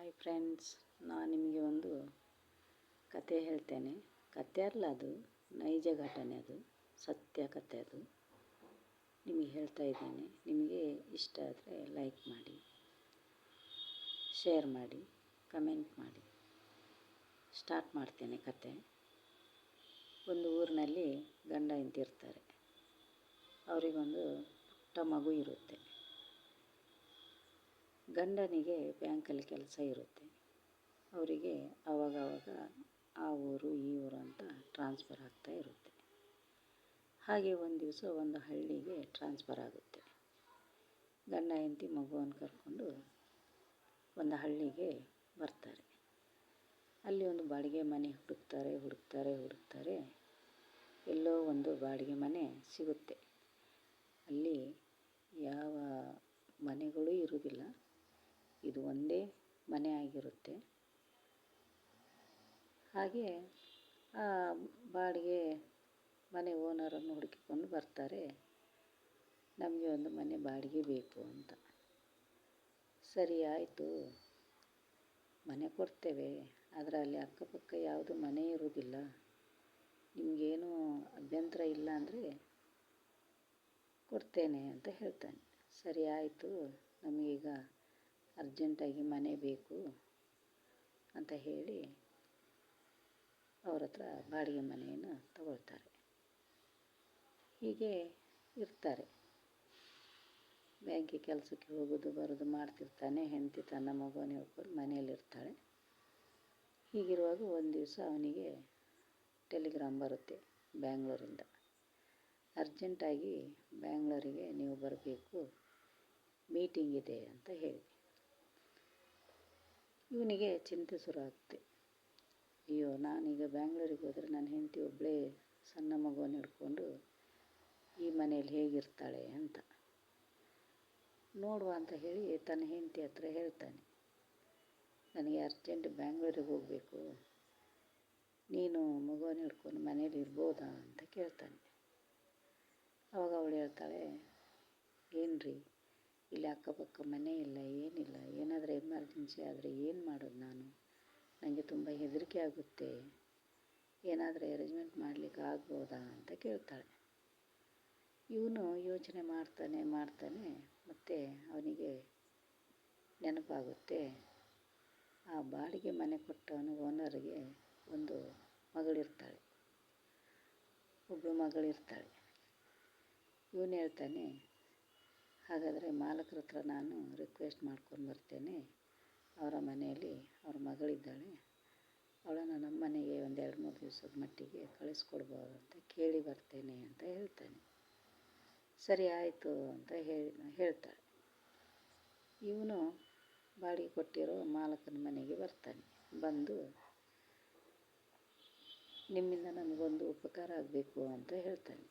Hi friends, ನಾನು ನಿಮಗೆ ಒಂದು ಕತೆ ಹೇಳ್ತೇನೆ. ಕತೆ ಅಲ್ಲ, ಅದು ನೈಜ ಘಟನೆ, ಅದು ಸತ್ಯ ಕತೆ. ಅದು ನಿಮಗೆ ಹೇಳ್ತಾ ಇದ್ದೇನೆ. ನಿಮಗೆ ಇಷ್ಟ ಆದರೆ ಲೈಕ್ ಮಾಡಿ, ಶೇರ್ ಮಾಡಿ, ಕಮೆಂಟ್ ಮಾಡಿ. ಸ್ಟಾರ್ಟ್ ಮಾಡ್ತೇನೆ ಕತೆ. ಒಂದು ಊರಿನಲ್ಲಿ ಗಂಡ ಹೆಂಡತಿ ಇರ್ತಾರೆ. ಅವರಿಗೊಂದು ಪುಟ್ಟ ಮಗು ಇರುತ್ತೆ. ಗಂಡನಿಗೆ ಬ್ಯಾಂಕಲ್ಲಿ ಕೆಲಸ ಇರುತ್ತೆ. ಅವರಿಗೆ ಆವಾಗವಾಗ ಆ ಊರು ಈ ಊರು ಅಂತ ಟ್ರಾನ್ಸ್ಫರ್ ಆಗ್ತಾ ಇರುತ್ತೆ. ಹಾಗೆ ಒಂದು ದಿವಸ ಒಂದು ಹಳ್ಳಿಗೆ ಟ್ರಾನ್ಸ್ಫರ್ ಆಗುತ್ತೆ. ಗಂಡ ಹೆಂಡತಿ ಮಗುವನ್ನು ಕರ್ಕೊಂಡು ಒಂದು ಹಳ್ಳಿಗೆ ಬರ್ತಾರೆ. ಅಲ್ಲಿ ಒಂದು ಬಾಡಿಗೆ ಮನೆ ಹುಡುಕ್ತಾರೆ. ಎಲ್ಲೋ ಒಂದು ಬಾಡಿಗೆ ಮನೆ ಸಿಗುತ್ತೆ. ಅಲ್ಲಿ ಯಾವ ಮನೆಗಳೂ ಇರುವುದಿಲ್ಲ, ಇದು ಒಂದೇ ಮನೆ ಆಗಿರುತ್ತೆ. ಹಾಗೆ ಆ ಬಾಡಿಗೆ ಮನೆ ಓನರನ್ನು ಹುಡುಕಿಕೊಂಡು ಬರ್ತಾರೆ. ನಮಗೆ ಒಂದು ಮನೆ ಬಾಡಿಗೆ ಬೇಕು ಅಂತ. ಸರಿ ಆಯಿತು, ಮನೆ ಕೊಡ್ತೇವೆ, ಆದರೆ ಅಲ್ಲಿ ಅಕ್ಕಪಕ್ಕ ಯಾವುದು ಮನೆ ಇರುವುದಿಲ್ಲ. ನಿಮಗೇನು ಅಭ್ಯಂತರ ಇಲ್ಲ ಅಂದರೆ ಕೊಡ್ತೇನೆ ಅಂತ ಹೇಳ್ತಾನೆ. ಸರಿ ಆಯಿತು, ನಮಗೀಗ ಅರ್ಜೆಂಟಾಗಿ ಮನೆ ಬೇಕು ಅಂತ ಹೇಳಿ ಅವ್ರ ಹತ್ರ ಬಾಡಿಗೆ ಮನೆಯನ್ನು ತಗೊಳ್ತಾರೆ. ಹೀಗೆ ಇರ್ತಾರೆ. ಬ್ಯಾಂಕಿಗೆ ಕೆಲಸಕ್ಕೆ ಹೋಗೋದು ಬರೋದು ಮಾಡ್ತಿರ್ತಾನೆ. ಹೆಂಡತಿ ತನ್ನ ಮಗುವನ್ನು ಹೇಳ್ಕೊಂಡು ಮನೆಯಲ್ಲಿರ್ತಾಳೆ. ಹೀಗಿರುವಾಗ ಒಂದು ದಿವಸ ಅವನಿಗೆ ಟೆಲಿಗ್ರಾಮ್ ಬರುತ್ತೆ ಬ್ಯಾಂಗ್ಳೂರಿಂದ. ಅರ್ಜೆಂಟಾಗಿ ಬ್ಯಾಂಗ್ಳೂರಿಗೆ ನೀವು ಬರಬೇಕು, ಮೀಟಿಂಗ್ ಇದೆ ಅಂತ ಹೇಳಿ. ಇವನಿಗೆ ಚಿಂತೆ ಶುರು ಆಗುತ್ತೆ. ಅಯ್ಯೋ, ನಾನೀಗ ಬ್ಯಾಂಗ್ಳೂರಿಗೆ ಹೋದರೆ ನನ್ನ ಹೆಂಡತಿ ಒಬ್ಬಳೇ ಸಣ್ಣ ಮಗುವನ್ನು ಹಿಡ್ಕೊಂಡು ಈ ಮನೆಯಲ್ಲಿ ಹೇಗಿರ್ತಾಳೆ ಅಂತ ನೋಡುವ ಅಂತ ಹೇಳಿ ತನ್ನ ಹೆಂಡತಿ ಹತ್ರ ಹೇಳ್ತಾನೆ. ನನಗೆ ಅರ್ಜೆಂಟ್ ಬ್ಯಾಂಗ್ಳೂರಿಗೆ ಹೋಗಬೇಕು, ನೀನು ಮಗುವನ್ನು ಹಿಡ್ಕೊಂಡು ಮನೇಲಿ ಇರ್ಬೋದಾ ಅಂತ ಕೇಳ್ತಾನೆ. ಅವಾಗ ಅವಳು ಹೇಳ್ತಾಳೆ, ಏನ್ರಿ, ಇಲ್ಲಿ ಅಕ್ಕಪಕ್ಕ ಮನೆ ಇಲ್ಲ, ಏನಿಲ್ಲ, ಏನಾದರೂ ಎಮರ್ಜೆನ್ಸಿ ಆದರೆ ಏನು ಮಾಡೋದು ನಾನು? ನನಗೆ ತುಂಬ ಹೆದರಿಕೆ ಆಗುತ್ತೆ, ಏನಾದರೂ ಅರೇಂಜ್ಮೆಂಟ್ ಮಾಡಲಿಕ್ಕೆ ಆಗ್ಬೋದಾ ಅಂತ ಕೇಳ್ತಾಳೆ. ಇವನು ಯೋಚನೆ ಮಾಡ್ತಾನೆ. ಮತ್ತು ಅವನಿಗೆ ನೆನಪಾಗುತ್ತೆ, ಆ ಬಾಡಿಗೆ ಮನೆ ಕೊಟ್ಟವನು ಓನರ್ಗೆ ಒಂದು ಮಗಳಿರ್ತಾಳೆ. ಇವನು ಹೇಳ್ತಾನೆ, ಹಾಗಾದರೆ ಮಾಲಕರ ಹತ್ರ ನಾನು ರಿಕ್ವೆಸ್ಟ್ ಮಾಡ್ಕೊಂಡು ಬರ್ತೇನೆ. ಅವರ ಮನೆಯಲ್ಲಿ ಅವ್ರ ಮಗಳಿದ್ದಾಳೆ, ಅವಳನ್ನು ನಮ್ಮ ಮನೆಗೆ ಒಂದು 2-3 ದಿವಸದ ಮಟ್ಟಿಗೆ ಕಳಿಸ್ಕೊಡ್ಬೋದು ಅಂತ ಕೇಳಿ ಬರ್ತೇನೆ ಅಂತ ಹೇಳ್ತಾನೆ. ಸರಿ ಆಯಿತು ಅಂತ ಹೇಳ್ತಾಳೆ. ಇವನು ಬಾಡಿಗೆ ಕೊಟ್ಟಿರೋ ಮಾಲಕನ ಮನೆಗೆ ಬರ್ತಾನೆ. ಬಂದು, ನಿಮ್ಮಿಂದ ನನಗೊಂದು ಉಪಕಾರ ಆಗಬೇಕು ಅಂತ ಹೇಳ್ತಾನೆ.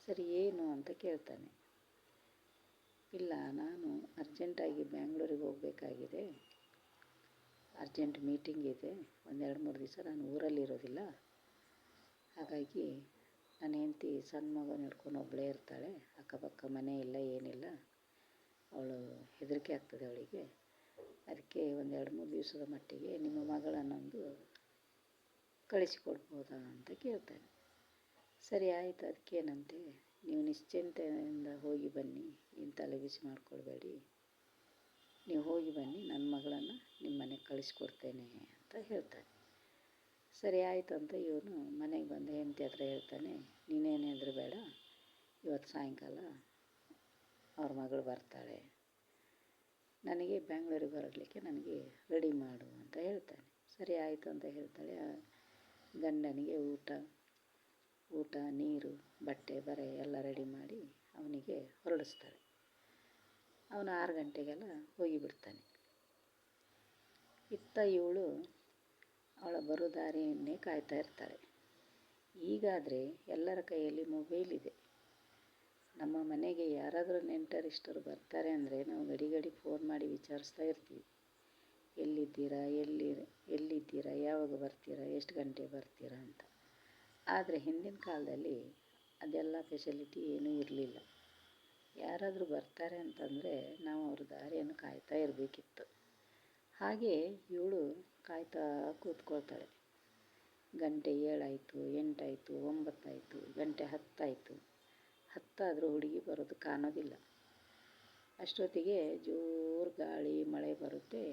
ಸರಿ, ಏನು ಅಂತ ಕೇಳ್ತಾನೆ. ಇಲ್ಲ, ನಾನು ಅರ್ಜೆಂಟಾಗಿ ಬ್ಯಾಂಗ್ಳೂರಿಗೆ ಹೋಗಬೇಕಾಗಿದೆ, ಅರ್ಜೆಂಟ್ ಮೀಟಿಂಗ್ ಇದೆ, ಒಂದು 2-3 ದಿವಸ ನಾನು ಊರಲ್ಲಿರೋದಿಲ್ಲ. ಹಾಗಾಗಿ ನನ್ನ ಹೆಂಡತಿ ಸಣ್ಣ ಮಗನ ಹಿಡ್ಕೊಂಡು ಒಬ್ಬಳೇ ಇರ್ತಾಳೆ, ಅಕ್ಕಪಕ್ಕ ಮನೆ ಇಲ್ಲ, ಏನಿಲ್ಲ, ಅವಳು ಹೆದರಿಕೆ ಆಗ್ತದೆ ಅವಳಿಗೆ. ಅದಕ್ಕೆ ಒಂದು 2-3 ದಿವಸದ ಮಟ್ಟಿಗೆ ನಿಮ್ಮ ಮಗಳನ್ನೊಂದು ಕಳಿಸಿಕೊಡ್ಬೋದಾ ಅಂತ ಕೇಳ್ತಾನೆ. ಸರಿ ಆಯಿತು, ಅದಕ್ಕೇನಂತೆ, ನೀವು ನಿಶ್ಚಿಂತೆಯಿಂದ ಹೋಗಿ ಬನ್ನಿ, ಏನು ತಲೆ ಬಿಸಿ ಮಾಡ್ಕೊಳ್ಬೇಡಿ, ನೀವು ಹೋಗಿ ಬನ್ನಿ, ನನ್ನ ಮಗಳನ್ನು ನಿಮ್ಮ ಮನೆಗೆ ಕಳಿಸ್ಕೊಡ್ತೇನೆ ಅಂತ ಹೇಳ್ತಾನೆ. ಸರಿ ಆಯಿತು ಅಂತ ಇವನು ಮನೆಗೆ ಬಂದು ಹೆಂಡತಿ ಹತ್ರ ಹೇಳ್ತಾನೆ, ನೀನೇನು ಹೆದರಬೇಡ, ಇವತ್ತು ಸಾಯಂಕಾಲ ಅವ್ರ ಮಗಳು ಬರ್ತಾಳೆ, ನನಗೆ ಬ್ಯಾಂಗ್ಳೂರಿಗೆ ಬರಲಿಕ್ಕೆ ನನಗೆ ರೆಡಿ ಮಾಡು ಅಂತ ಹೇಳ್ತಾನೆ. ಸರಿ ಆಯಿತು ಅಂತ ಹೇಳ್ತಾಳೆ. ಗಂಡನಿಗೆ ಊಟ, ನೀರು, ಬಟ್ಟೆ ಬರೆ ಎಲ್ಲ ರೆಡಿ ಮಾಡಿ ಅವನಿಗೆ ಹೊರಡಿಸ್ತಾಳೆ. ಅವನು 6 ಗಂಟೆಗೆಲ್ಲ ಹೋಗಿಬಿಡ್ತಾನೆ. ಇತ್ತ ಇವಳು ಅವಳ ಬರೋ ದಾರಿಯನ್ನೇ ಕಾಯ್ತಾ ಇರ್ತಾಳೆ. ಈಗಾದರೆ ಎಲ್ಲರ ಕೈಯಲ್ಲಿ ಮೊಬೈಲ್ ಇದೆ. ನಮ್ಮ ಮನೆಗೆ ಯಾರಾದರೂ ನೆಂಟರಿಷ್ಟರು ಬರ್ತಾರೆ ಅಂದರೆ ನಾವು ಗಡಿ ಫೋನ್ ಮಾಡಿ ವಿಚಾರಿಸ್ತಾ ಇರ್ತೀವಿ, ಎಲ್ಲಿದ್ದೀರಾ, ಯಾವಾಗ ಬರ್ತೀರಾ, ಎಷ್ಟು ಗಂಟೆ ಬರ್ತೀರಾ ಅಂತ. ಆದರೆ ಹಿಂದಿನ ಕಾಲದಲ್ಲಿ ಅದೆಲ್ಲ ಫೆಸಿಲಿಟಿ ಏನೂ ಇರಲಿಲ್ಲ. ಯಾರಾದರೂ ಬರ್ತಾರೆ ಅಂತಂದರೆ ನಾವು ಅವ್ರ ದಾರಿಯನ್ನು ಕಾಯ್ತಾ ಇರಬೇಕಿತ್ತು. ಹಾಗೆ ಇವಳು ಕಾಯ್ತಾ ಕೂತ್ಕೊಳ್ತಾಳೆ. ಗಂಟೆ 7 ಆಯಿತು, 8 ಆಯಿತು, 9 ಆಯಿತು, ಗಂಟೆ 10 ಆಯಿತು. 10 ಆದರೂ ಹುಡುಗಿ ಬರೋದು ಕಾಣೋದಿಲ್ಲ. ಅಷ್ಟೊತ್ತಿಗೆ ಜೋರು ಗಾಳಿ ಮಳೆ ಬರುತ್ತೆ.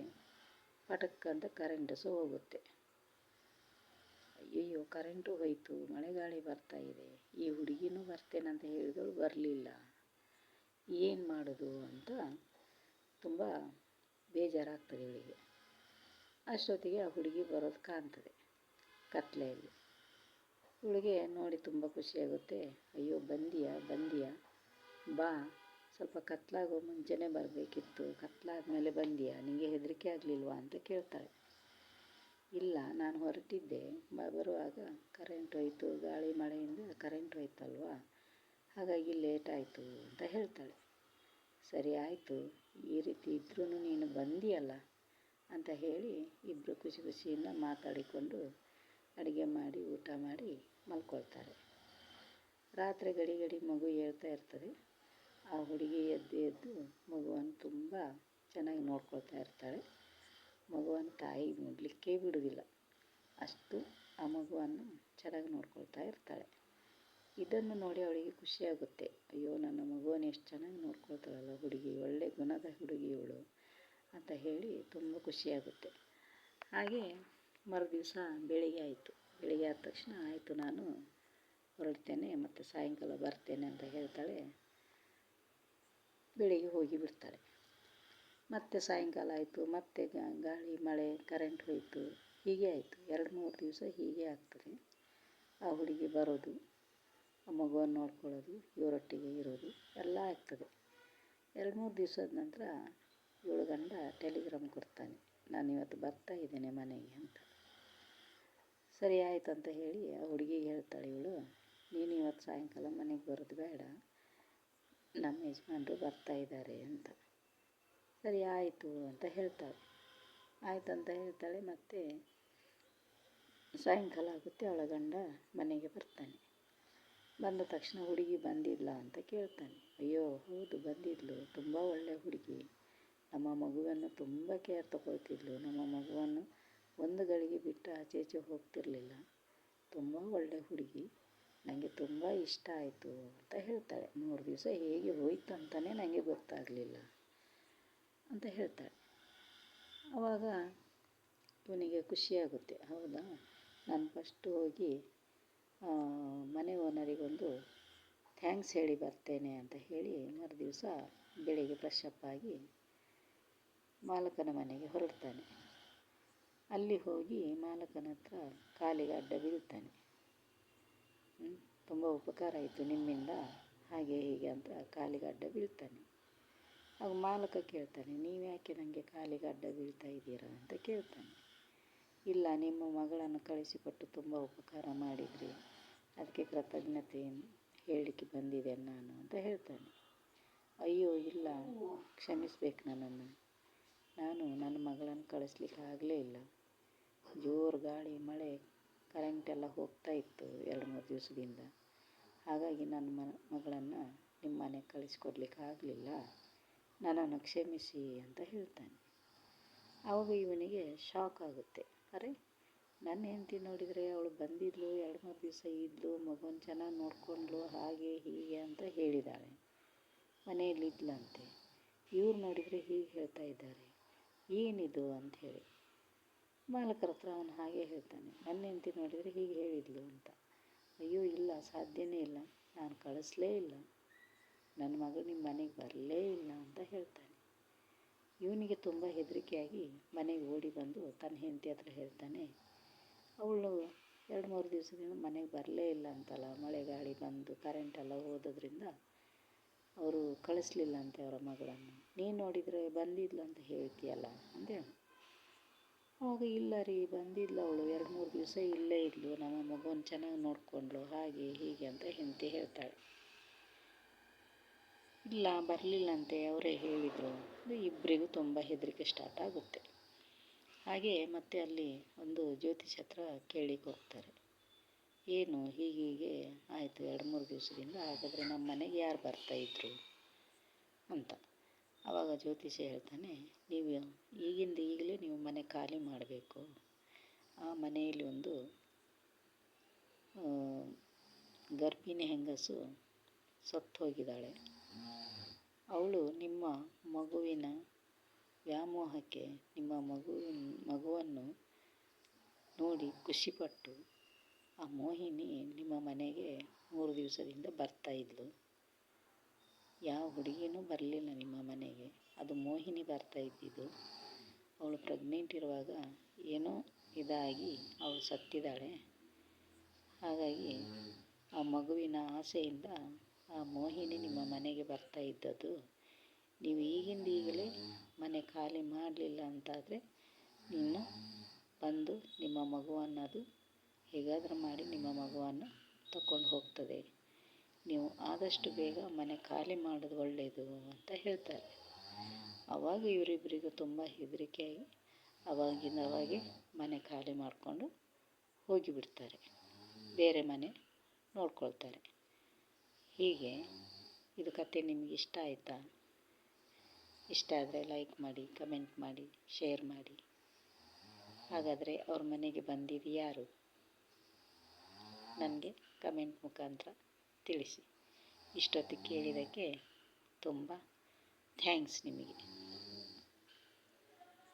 ಪಟಕ್ಕಂತ ಕರೆಂಟು ಸಹ ಹೋಗುತ್ತೆ. ಅಯ್ಯಯ್ಯೋ, ಕರೆಂಟು ಹೋಯಿತು, ಮಳೆಗಾಳಿ ಬರ್ತಾ ಇದೆ. ಈ ಹುಡುಗಿನೂ ಬರ್ತೇನಂತ ಹೇಳಿದವಳು ಬರಲಿಲ್ಲ, ಏನು ಮಾಡೋದು ಅಂತ ತುಂಬ ಬೇಜಾರಾಗ್ತದೆ ಇವಳಿಗೆ. ಅಷ್ಟೊತ್ತಿಗೆ ಆ ಹುಡುಗಿ ಬರೋದು ಕಾಣ್ತದೆ ಕತ್ಲೆಯಲ್ಲಿ. ಇವಳಿಗೆ ನೋಡಿ ತುಂಬ ಖುಷಿಯಾಗುತ್ತೆ. ಅಯ್ಯೋ, ಬಂದಿಯಾ, ಬಾ, ಸ್ವಲ್ಪ ಕತ್ಲಾಗೋ ಮುಂಚೆನೇ ಬರಬೇಕಿತ್ತು, ಕತ್ಲಾದ್ಮೇಲೆ ಬಂದಿಯಾ, ನಿನಗೆ ಹೆದರಿಕೆ ಆಗಲಿಲ್ವಾ ಅಂತ ಕೇಳ್ತಾಳೆ. ಇಲ್ಲ, ನಾನು ಹೊರಟಿದ್ದೆ, ಬರುವಾಗ ಕರೆಂಟ್ ಹೋಯಿತು, ಗಾಳಿ ಮಳೆಯಿಂದ ಕರೆಂಟ್ ಹೋಯ್ತಲ್ವಾ, ಹಾಗಾಗಿ ಲೇಟ್ ಆಯಿತು ಅಂತ ಹೇಳ್ತಾಳೆ. ಸರಿ ಆಯಿತು, ಈ ರೀತಿ ಇದ್ರೂ ನೀನು ಬಂದಿಯಲ್ಲ ಅಂತ ಹೇಳಿ ಇಬ್ಬರು ಖುಷಿಯಿಂದ ಮಾತಾಡಿಕೊಂಡು ಅಡುಗೆ ಮಾಡಿ ಊಟ ಮಾಡಿ ಮಲ್ಕೊಳ್ತಾರೆ. ರಾತ್ರಿ ಗಡಿ ಮಗು ಹೇಳ್ತಾ ಇರ್ತದೆ. ಆ ಹುಡುಗಿ ಎದ್ದು ಮಗುವನ್ನು ತುಂಬ ಚೆನ್ನಾಗಿ ನೋಡ್ಕೊಳ್ತಾ ಇರ್ತಾಳೆ. ಮಗುವನ್ನು ತಾಯಿ ನೋಡಲಿಕ್ಕೆ ಬಿಡೋದಿಲ್ಲ, ಅಷ್ಟು ಆ ಮಗುವನ್ನು ಚೆನ್ನಾಗಿ ನೋಡ್ಕೊಳ್ತಾ ಇರ್ತಾಳೆ. ಇದನ್ನು ನೋಡಿ ಅವಳಿಗೆ ಖುಷಿಯಾಗುತ್ತೆ. ಅಯ್ಯೋ, ನನ್ನ ಮಗುವನ್ನು ಎಷ್ಟು ಚೆನ್ನಾಗಿ ನೋಡ್ಕೊಳ್ತಾಳಲ್ಲ ಹುಡುಗಿ, ಒಳ್ಳೆ ಗುಣದ ಹುಡುಗಿ ಇವಳು ಅಂತ ಹೇಳಿ ತುಂಬ ಖುಷಿಯಾಗುತ್ತೆ. ಹಾಗೆ ಮರುದಿವಸ ಬೆಳಿಗ್ಗೆ ಆಯಿತು. ಬೆಳಿಗ್ಗೆ ಆದ ತಕ್ಷಣ ಆಯಿತು, ನಾನು ಹೊರಡ್ತೇನೆ, ಮತ್ತು ಸಾಯಂಕಾಲ ಬರ್ತೇನೆ ಅಂತ ಹೇಳ್ತಾಳೆ. ಬೆಳಿಗ್ಗೆ ಹೋಗಿ ಬಿಡ್ತಾಳೆ. ಮತ್ತೆ ಸಾಯಂಕಾಲ ಆಯಿತು, ಮತ್ತೆ ಗಾಳಿ ಮಳೆ ಕರೆಂಟ್ ಹೋಯಿತು. ಹೀಗೆ ಆಯಿತು, 2-3 ದಿವಸ ಹೀಗೆ ಆಗ್ತದೆ. ಆ ಹುಡುಗಿ ಬರೋದು, ಆ ಮಗುವನ್ನು ನೋಡ್ಕೊಳ್ಳೋದು, ಇವರೊಟ್ಟಿಗೆ ಇರೋದು ಎಲ್ಲ ಆಗ್ತದೆ. 2-3 ದಿವಸದ ನಂತರ ಇವಳು ಗಂಡ ಟೆಲಿಗ್ರಾಮ್ ಕೊಡ್ತಾನೆ, ನಾನು ಇವತ್ತು ಬರ್ತಾ ಇದ್ದೇನೆ ಮನೆಗೆ ಅಂತ. ಸರಿ ಆಯಿತು ಅಂತ ಹೇಳಿ ಆ ಹುಡುಗಿಗೆ ಹೇಳ್ತಾಳೆ ಇವಳು, ನೀನು ಇವತ್ತು ಸಾಯಂಕಾಲ ಮನೆಗೆ ಬರೋದು ಬೇಡ, ನಮ್ಮ ಯಜಮಾನರು ಬರ್ತಾ ಇದ್ದಾರೆ ಅಂತ. ಸರಿ ಆಯಿತು ಅಂತ ಹೇಳ್ತಾಳೆ. ಮತ್ತು ಸಾಯಂಕಾಲ ಆಗುತ್ತೆ, ಅವಳ ಗಂಡ ಮನೆಗೆ ಬರ್ತಾನೆ. ಬಂದ ತಕ್ಷಣ ಹುಡುಗಿ ಬಂದಿಲ್ಲ ಅಂತ ಕೇಳ್ತಾನೆ. ಅಯ್ಯೋ ಹೌದು, ಬಂದಿದ್ಲು, ತುಂಬ ಒಳ್ಳೆ ಹುಡುಗಿ, ನಮ್ಮ ಮಗುವನ್ನು ತುಂಬ ಕೇರ್ ತಗೊಳ್ತಿದ್ಲು, ನಮ್ಮ ಮಗುವನ್ನು ಒಂದು ಗಳಿಗೆ ಬಿಟ್ಟು ಆಚೆ ಹೋಗ್ತಿರ್ಲಿಲ್ಲ, ತುಂಬ ಒಳ್ಳೆ ಹುಡುಗಿ, ನನಗೆ ತುಂಬ ಇಷ್ಟ ಆಯಿತು ಅಂತ ಹೇಳ್ತಾಳೆ. 3 ದಿವಸ ಹೇಗೆ ಹೋಯ್ತು ಅಂತಲೇ ನನಗೆ ಗೊತ್ತಾಗಲಿಲ್ಲ ಅಂತ ಹೇಳ್ತಾಳೆ. ಆವಾಗ ಇವನಿಗೆ ಖುಷಿಯಾಗುತ್ತೆ. ಹೌದಾ, ನಾನು ಫಸ್ಟು ಹೋಗಿ ಮನೆ ಓನರಿಗೊಂದು ಥ್ಯಾಂಕ್ಸ್ ಹೇಳಿ ಬರ್ತೇನೆ ಅಂತ ಹೇಳಿ ಮರುದಿವಸ ಬೆಳಿಗ್ಗೆ ಫ್ರೆಶ್ ಅಪ್ ಆಗಿ ಮಾಲಕನ ಮನೆಗೆ ಹೊರಡ್ತಾನೆ. ಅಲ್ಲಿ ಹೋಗಿ ಮಾಲಕನ ಹತ್ರ ಕಾಲಿಗೆ ಅಡ್ಡ ಬೀಳ್ತಾನೆ. ತುಂಬ ಉಪಕಾರ ಆಯಿತು ನಿಮ್ಮಿಂದ, ಹಾಗೆ ಹೀಗೆ ಅಂತ ಕಾಲಿಗೆ ಅಡ್ಡ ಬೀಳ್ತಾನೆ. ಆಗ ಮಾಲಕ ಕೇಳ್ತಾನೆ, ನೀವು ಯಾಕೆ ನನಗೆ ಕಾಲಿಗೆ ಅಡ್ಡ ಬೀಳ್ತಾ ಇದ್ದೀರಾ ಅಂತ ಕೇಳ್ತಾನೆ. ಇಲ್ಲ, ನಿಮ್ಮ ಮಗಳನ್ನು ಕಳಿಸಿಕೊಟ್ಟು ತುಂಬ ಉಪಕಾರ ಮಾಡಿದ್ರಿ, ಅದಕ್ಕೆ ಕೃತಜ್ಞತೆಯನ್ನು ಹೇಳಲಿಕ್ಕೆ ಬಂದಿದೆ ನಾನು ಅಂತ ಹೇಳ್ತಾನೆ. ಅಯ್ಯೋ ಇಲ್ಲ, ಕ್ಷಮಿಸ್ಬೇಕು ನನ್ನನ್ನು, ನಾನು ನನ್ನ ಮಗಳನ್ನು ಕಳಿಸ್ಲಿಕ್ಕೆ ಆಗಲೇ ಇಲ್ಲ, ಜೋರು ಗಾಳಿ ಮಳೆ ಕರೆಂಟೆಲ್ಲ ಹೋಗ್ತಾ ಇತ್ತು 2-3 ದಿವಸದಿಂದ, ಹಾಗಾಗಿ ನನ್ನ ಮಗಳನ್ನು ನಿಮ್ಮ ಮನೆಗೆ ಕಳಿಸ್ಕೊಡ್ಲಿಕ್ಕೆ ಆಗಲಿಲ್ಲ, ನನ್ನನ್ನು ಕ್ಷಮಿಸಿ ಅಂತ ಹೇಳ್ತಾನೆ. ಆವಾಗ ಇವನಿಗೆ ಶಾಕ್ ಆಗುತ್ತೆ. ಅರೆ, ನನ್ನ ಹೆಂಡತಿ ನೋಡಿದರೆ ಅವಳು ಬಂದಿದ್ಲು, 2-3 ದಿವಸ ಇದ್ಲು, ಮಗುವನ್ನು ಚೆನ್ನಾಗಿ ನೋಡಿಕೊಂಡ್ಲು, ಹಾಗೆ ಹೀಗೆ ಅಂತ ಹೇಳಿದ್ದಾಳೆ, ಮನೆಯಲ್ಲಿ ಇದ್ಲಂತೆ. ಇವ್ರು ನೋಡಿದರೆ ಹೀಗೆ ಹೇಳ್ತಾ ಇದ್ದಾರೆ, ಏನಿದು ಅಂಥೇಳಿ ಮಾಲಕರ ಹತ್ರ ಅವನು ಹಾಗೆ ಹೇಳ್ತಾನೆ. ನನ್ನ ಹೆಂಡತಿ ನೋಡಿದರೆ ಹೀಗೆ ಹೇಳಿದ್ಲು ಅಂತ. ಅಯ್ಯೋ ಇಲ್ಲ, ಸಾಧ್ಯವೇ ಇಲ್ಲ, ನಾನು ಕಳಿಸ್ಲೇ ಇಲ್ಲ, ನನ್ನ ಮಗಳು ನಿಮ್ಮ ಮನೆಗೆ ಬರಲೇ ಇಲ್ಲ ಅಂತ ಹೇಳ್ತಾನೆ. ಇವನಿಗೆ ತುಂಬ ಹೆದರಿಕೆಯಾಗಿ ಮನೆಗೆ ಓಡಿ ಬಂದು ತನ್ನ ಹೆಂಡತಿ ಹತ್ರ ಹೇಳ್ತಾನೆ, ಅವಳು 2-3 ದಿವಸದಿಂದ ಮನೆಗೆ ಬರಲೇ ಇಲ್ಲ ಅಂತಲ್ಲ, ಮಳೆ ಗಾಳಿ ಬಂದು ಕರೆಂಟೆಲ್ಲ ಹೋದದ್ರಿಂದ ಅವರು ಕಳಿಸ್ಲಿಲ್ಲ ಅಂತೆ ಅವರ ಮಗಳನ್ನು, ನೀನು ನೋಡಿದರೆ ಬಂದಿದ್ಲು ಅಂತ ಹೇಳ್ತೀಯಲ್ಲ ಅಂತೇಳಿ. ಆವಾಗ ಇಲ್ಲ ರೀ, ಬಂದಿದ್ಲು ಅವಳು, 2-3 ದಿವಸ ಇಲ್ಲೇ ಇದ್ಲು, ನಮ್ಮ ಮಗುವನ್ನು ಚೆನ್ನಾಗಿ ನೋಡಿಕೊಂಡ್ಳು, ಹಾಗೆ ಹೀಗೆ ಅಂತ ಹೆಂಡತಿ ಹೇಳ್ತಾಳೆ. ಇಲ್ಲ, ಬರಲಿಲ್ಲಂತೆ, ಅವರೇ ಹೇಳಿದರು. ಇಬ್ಬರಿಗೂ ತುಂಬ ಹೆದರಿಕೆ ಸ್ಟಾರ್ಟ್ ಆಗುತ್ತೆ. ಹಾಗೆ ಮತ್ತೆ ಅಲ್ಲಿ ಒಂದು ಜ್ಯೋತಿಷ್ ಹತ್ರ ಕೇಳಲಿಕ್ಕೆ ಹೋಗ್ತಾರೆ. ಏನು ಹೀಗೀಗೆ ಆಯಿತು 2-3 ದಿವಸದಿಂದ, ಹಾಗಾದರೆ ನಮ್ಮ ಮನೆಗೆ ಯಾರು ಬರ್ತಾಯಿದ್ರು ಅಂತ. ಆವಾಗ ಜ್ಯೋತಿಷ ಹೇಳ್ತಾನೆ, ನೀವು ಈಗಿಂದ ಈಗಲೇ ನೀವು ಮನೆ ಖಾಲಿ ಮಾಡಬೇಕು. ಆ ಮನೆಯಲ್ಲಿ ಒಂದು ಗರ್ಭಿಣಿ ಹೆಂಗಸು ಸತ್ತು ಹೋಗಿದ್ದಾಳೆ. ಅವಳು ನಿಮ್ಮ ಮಗುವಿನ ವ್ಯಾಮೋಹಕ್ಕೆ ನಿಮ್ಮ ಮಗುವನ್ನು ನೋಡಿ ಖುಷಿಪಟ್ಟು ಆ ಮೋಹಿನಿ ನಿಮ್ಮ ಮನೆಗೆ 3 ದಿವಸದಿಂದ ಬರ್ತಾಯಿದ್ಲು. ಯಾವ ಹುಡುಗಿನೂ ಬರಲಿಲ್ಲ ನಿಮ್ಮ ಮನೆಗೆ, ಅದು ಮೋಹಿನಿ ಬರ್ತಾಯಿದ್ದಿದ್ದು. ಅವಳು ಪ್ರೆಗ್ನೆಂಟ್ ಇರುವಾಗ ಏನೋ ಇದಾಗಿ ಅವಳು ಸತ್ತಿದ್ದಾಳೆ. ಹಾಗಾಗಿ ಆ ಮಗುವಿನ ಆಸೆಯಿಂದ ಆ ಮೋಹಿನಿ ನಿಮ್ಮ ಮನೆಗೆ ಬರ್ತಾ ಇದ್ದದ್ದು. ನೀವು ಈಗಲೇ ಮನೆ ಖಾಲಿ ಮಾಡಲಿಲ್ಲ ಅಂತಾದರೆ ಇನ್ನು ಬಂದು ನಿಮ್ಮ ಮಗುವನ್ನು ಅದು ಹೇಗಾದರೂ ಮಾಡಿ ನಿಮ್ಮ ಮಗುವನ್ನು ತಗೊಂಡು ಹೋಗ್ತದೆ. ನೀವು ಆದಷ್ಟು ಬೇಗ ಮನೆ ಖಾಲಿ ಮಾಡೋದು ಒಳ್ಳೆಯದು ಅಂತ ಹೇಳ್ತಾರೆ. ಆವಾಗ ಇವರಿಬ್ಬರಿಗೂ ತುಂಬ ಹೆದರಿಕೆಯಾಗಿ ಅವಾಗಿಂದವಾಗೆ ಮನೆ ಖಾಲಿ ಮಾಡಿಕೊಂಡು ಹೋಗಿಬಿಡ್ತಾರೆ, ಬೇರೆ ಮನೆ ನೋಡ್ಕೊಳ್ತಾರೆ. ಹೀಗೆ ಇದು ಕತೆ ನಿಮಗೆ ಇಷ್ಟ ಆಯಿತಾ? ಇಷ್ಟ ಆದರೆ ಲೈಕ್ ಮಾಡಿ, ಕಮೆಂಟ್ ಮಾಡಿ, ಶೇರ್ ಮಾಡಿ. ಹಾಗಾದರೆ ಅವ್ರ ಮನೆಗೆ ಬಂದಿದ್ದು ಯಾರು ನನಗೆ ಕಮೆಂಟ್ ಮುಖಾಂತರ ತಿಳಿಸಿ. ಇಷ್ಟೊತ್ತಿಗೆ ಕೇಳಿದ್ದಕ್ಕೆ ತುಂಬ ಥ್ಯಾಂಕ್ಸ್ ನಿಮಗೆ.